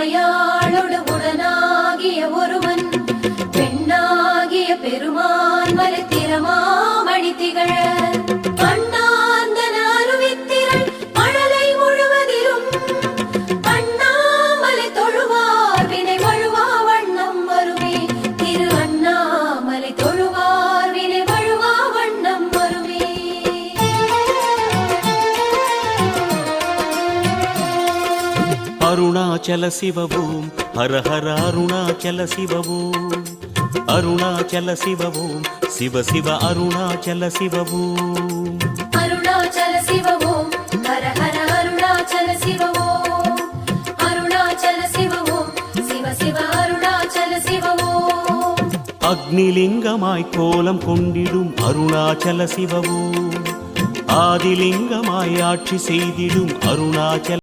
அம்மையாளோடு உடனாகிய ஒருவன் பெண்ணாகிய பெருமான் மலைத்திரமாமணி திகழ அருணாச்சல சிவவோம் ஹர ஹர அருணாச்சல சிவவோம் அருணாச்சல சிவவோம் சிவ சிவ அருணாச்சல சிவவோம் அருணாச்சல சிவவோம் ஹர ஹர அருணாச்சல சிவவோம் அருணாச்சல சிவவோம் சிவ சிவ அருணாச்சல சிவவோம் அக்னிலிங்கமாய் கோலம் கொண்டிடும் அருணாச்சல சிவவோம் ஆதிலிங்கமாய் ஆட்சி செய்திடும் அருணாச்சல